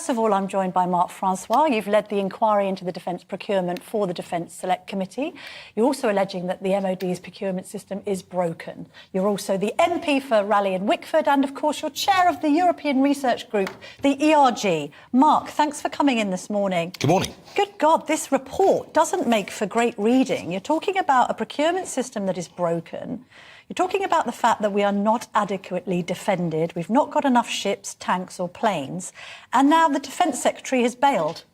First of all, I'm joined by Marc Francois. You've led the inquiry into the defence procurement for the Defence Select Committee. You're also alleging that the MOD's procurement system is broken. You're also the MP for Raleigh and Wickford, and of course you're chair of the European Research Group, the ERG. Marc, thanks for coming in this morning. Good morning. Good God, this report doesn't make for great reading. You're talking about a procurement system that is broken. You're talking about the fact that we are not adequately defended. We've not got enough ships, tanks or planes. And now the Defence Secretary has bailed.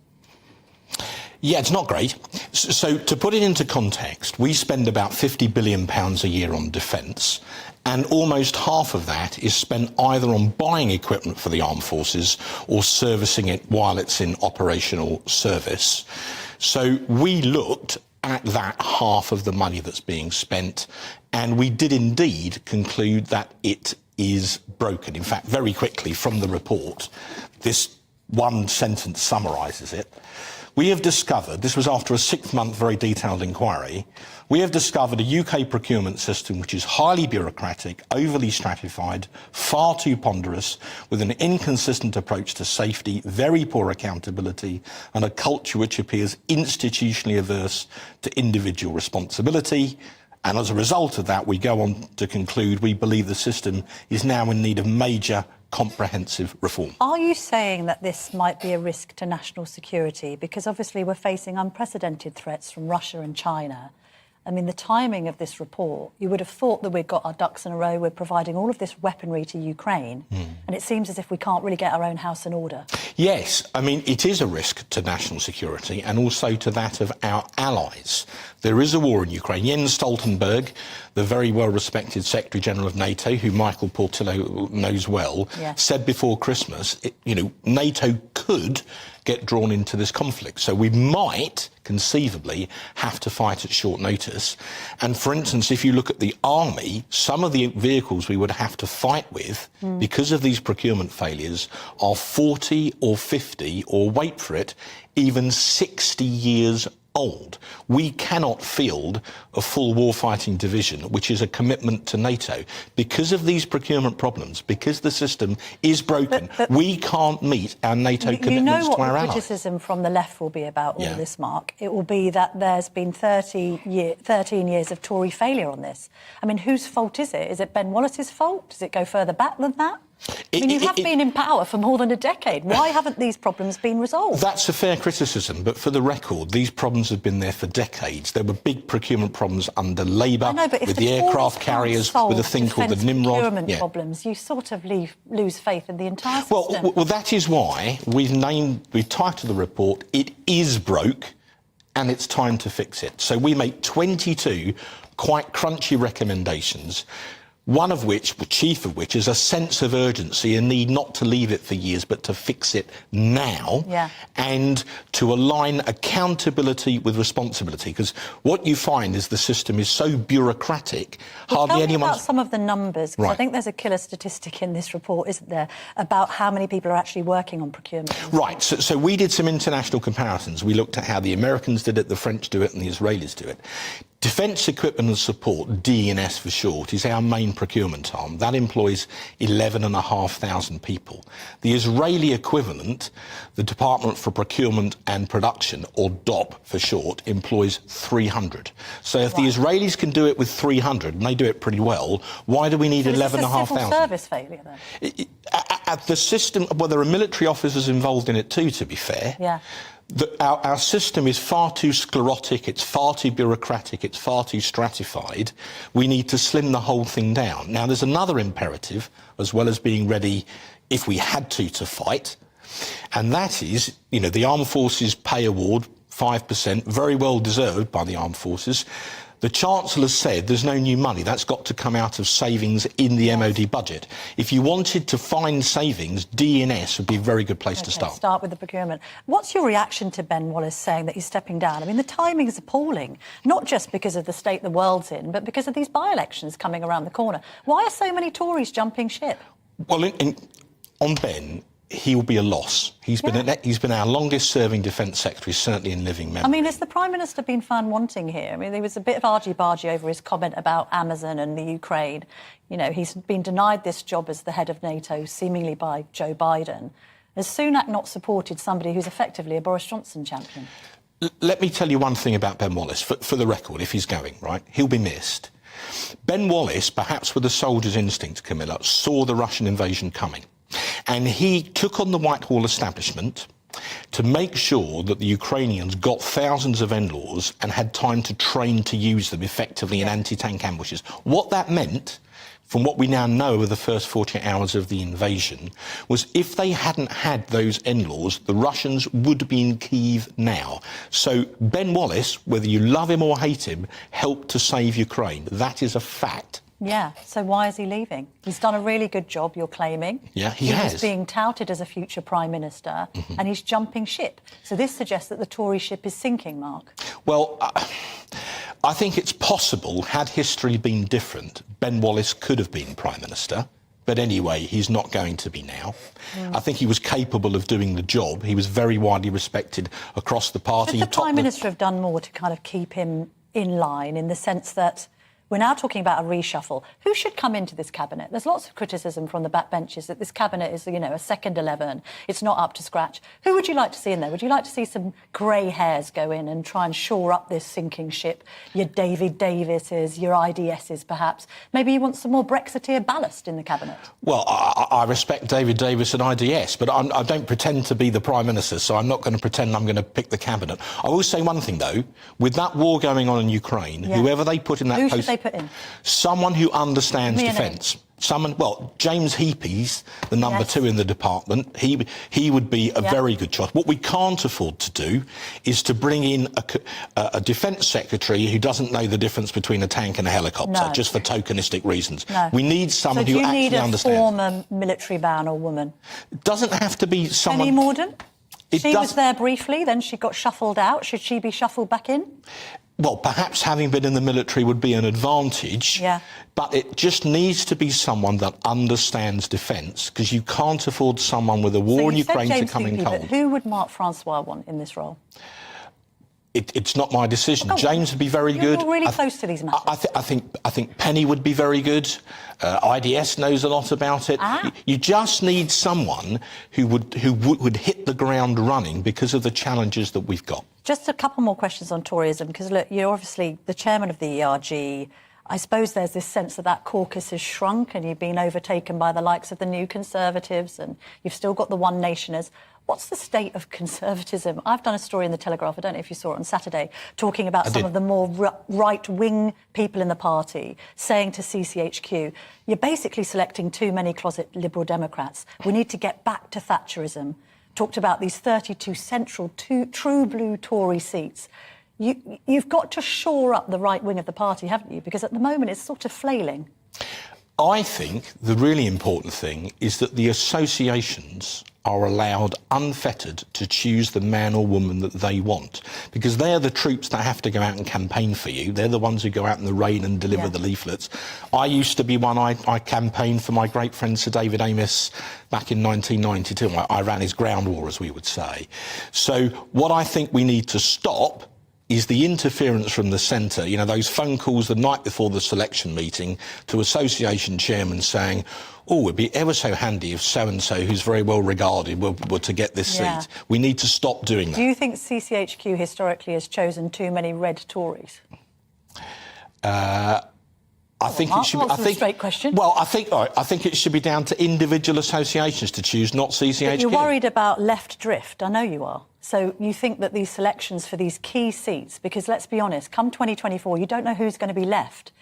Yeah, it's not great. So to put it into context, we spend about £50 billion a year on defence, and almost half of that is spent either on buying equipment for the armed forces or servicing it while it's in operational service. So we looked at that half of the money that's being spent, and we did indeed conclude that it is broken. In fact, very quickly from the report, this one sentence summarises it. We have discovered, this was after a 6-month very detailed inquiry, we have discovered a UK procurement system which is highly bureaucratic, overly stratified, far too ponderous, with an inconsistent approach to safety, very poor accountability, and a culture which appears institutionally averse to individual responsibility. And as a result of that, we go on to conclude we believe the system is now in need of major comprehensive reform. Are you saying that this might be a risk to national security? Because obviously we're facing unprecedented threats from Russia and China. I mean, the timing of this report, you would have thought that we'd got our ducks in a row, we're providing all of this weaponry to Ukraine, and it seems as if we can't really get our own house in order. Yes, I mean, it is a risk to national security and also to that of our allies. There is a war in Ukraine. Jens Stoltenberg, the very well-respected Secretary-General of NATO, who Michael Portillo knows well, said before Christmas, NATO could get drawn into this conflict. So we might, conceivably, have to fight at short notice. And for instance, if you look at the army, some of the vehicles we would have to fight with, because of these procurement failures, are 40 or 50, or wait for it, even 60 years old. We cannot field a full warfighting division, which is a commitment to NATO. Because of these procurement problems, because the system is broken, we can't meet our NATO commitments to our allies. You know what the criticism from the left will be about all this, Marc? It will be that there's been 13 years of Tory failure on this. I mean, whose fault is it? Is it Ben Wallace's fault? Does it go further back than that? I mean, you have been in power for more than a decade. Why haven't these problems been resolved? That's a fair criticism, but for the record, these problems have been there for decades. There were big procurement problems under Labour, with the aircraft carriers, with a thing called the Nimrod. Procurement problems, you sort of lose faith in the entire system. Well, that is why we've titled the report, It Is Broke, and it's time to fix it. So we make 22 quite crunchy recommendations, one of which, the chief of which, is a sense of urgency and need not to leave it for years, but to fix it now, and to align accountability with responsibility. Because what you find is the system is so bureaucratic, hardly anyone... Tell me about some of the numbers, because I think there's a killer statistic in this report, isn't there, about how many people are actually working on procurement. Right, so we did some international comparisons. We looked at how the Americans did it, the French do it, and the Israelis do it. Defence Equipment and Support, D&S for short, is our main procurement arm. That employs 11,500 people. The Israeli equivalent, the Department for Procurement and Production, or DOP for short, employs 300. So if the Israelis can do it with 300, and they do it pretty well, why do we need 11,500? Is this a civil service failure, then? At the system, well, there are military officers involved in it too, to be fair. Our system is far too sclerotic, it's far too bureaucratic, it's far too stratified. We need to slim the whole thing down. Now, there's another imperative, as well as being ready, if we had to fight, and that is, the Armed Forces Pay Award, 5%, very well deserved by the Armed Forces. The Chancellor said there's no new money. That's got to come out of savings in the MOD budget. If you wanted to find savings, D&S would be a very good place to start. Start with the procurement. What's your reaction to Ben Wallace saying that he's stepping down? I mean, the timing is appalling, not just because of the state the world's in, but because of these by-elections coming around the corner. Why are so many Tories jumping ship? Well, on Ben, he will be a loss. He's been our longest-serving Defence Secretary, certainly in living memory. I mean, has the Prime Minister been found wanting here? I mean, there was a bit of argy-bargy over his comment about Amazon and the Ukraine. He's been denied this job as the head of NATO, seemingly by Joe Biden. Has Sunak not supported somebody who's effectively a Boris Johnson champion? Let me tell you one thing about Ben Wallace, for the record, if he's going, right? He'll be missed. Ben Wallace, perhaps with a soldier's instinct, Camilla, saw the Russian invasion coming. And he took on the Whitehall establishment to make sure that the Ukrainians got thousands of NLAWs and had time to train to use them effectively in anti-tank ambushes. What that meant, from what we now know of the first 48 hours of the invasion, was if they hadn't had those NLAWs, the Russians would be in Kyiv now. So Ben Wallace, whether you love him or hate him, helped to save Ukraine. That is a fact. Yeah, so why is he leaving? He's done a really good job, you're claiming. Yeah, he has. He's being touted as a future Prime Minister, and he's jumping ship. So this suggests that the Tory ship is sinking, Mark. Well, I think it's possible, had history been different, Ben Wallace could have been Prime Minister. But anyway, he's not going to be now. I think he was capable of doing the job. He was very widely respected across the party. Should the Prime Minister have done more to kind of keep him in line, in the sense that we're now talking about a reshuffle? Who should come into this cabinet? There's lots of criticism from the backbenches that this cabinet is, you know, a second 11. It's not up to scratch. Who would you like to see in there? Would you like to see some grey hairs go in and try and shore up this sinking ship? Your David Davises, your IDSs, perhaps. Maybe you want some more Brexiteer ballast in the cabinet. Well, I respect David Davis and IDS, but I don't pretend to be the Prime Minister, so I'm not going to pretend I'm going to pick the cabinet. I will say one thing, though. With that war going on in Ukraine, whoever they put in that Who post... should they put in? Someone who understands Give me a defence. Someone, well, James Heapy's the number 2 in the department. He would be a very good choice. What we can't afford to do is to bring in a defence secretary who doesn't know the difference between a tank and a helicopter, just for tokenistic reasons. No. We need someone who actually understands. So do you need a former military man or woman? It doesn't have to be someone... Penny Mordaunt? She was there briefly, then she got shuffled out. Should she be shuffled back in? Well, perhaps having been in the military would be an advantage, but it just needs to be someone that understands defence, because you can't afford someone with a war in Ukraine to come in cold. But who would Mark Francois want in this role? It's not my decision. James would be very good. You're really close to these matters. I think Penny would be very good. IDS knows a lot about it. You just need someone who would hit the ground running because of the challenges that we've got. Just a couple more questions on Toryism, because, look, you're obviously the chairman of the ERG. I suppose there's this sense that caucus has shrunk and you've been overtaken by the likes of the New Conservatives, and you've still got the One Nationers. What's the state of conservatism? I've done a story in the Telegraph, I don't know if you saw it on Saturday, talking about some of the more right-wing people in the party saying to CCHQ, you're basically selecting too many closet Liberal Democrats. We need to get back to Thatcherism. Talked about these 32 central true blue Tory seats. You've got to shore up the right wing of the party, haven't you? Because at the moment it's sort of flailing. I think the really important thing is that the associations are allowed unfettered to choose the man or woman that they want, because they're the troops that have to go out and campaign for you. They're the ones who go out in the rain and deliver the leaflets. I used to be one. I campaigned for my great friend Sir David Amess back in 1992. I ran his ground war, as we would say. So what I think we need to stop is the interference from the centre, you know, those phone calls the night before the selection meeting to association chairmen saying, oh, it'd be ever so handy if so-and-so, who's very well regarded, were to get this seat. We need to stop doing that. Do you think CCHQ historically has chosen too many red Tories? I think it should be. That's a straight question. Well, I think it should be down to individual associations to choose, not CCHQ. But you're worried about left drift. I know you are. So you think that these selections for these key seats, because let's be honest, come 2024, you don't know who's going to be left.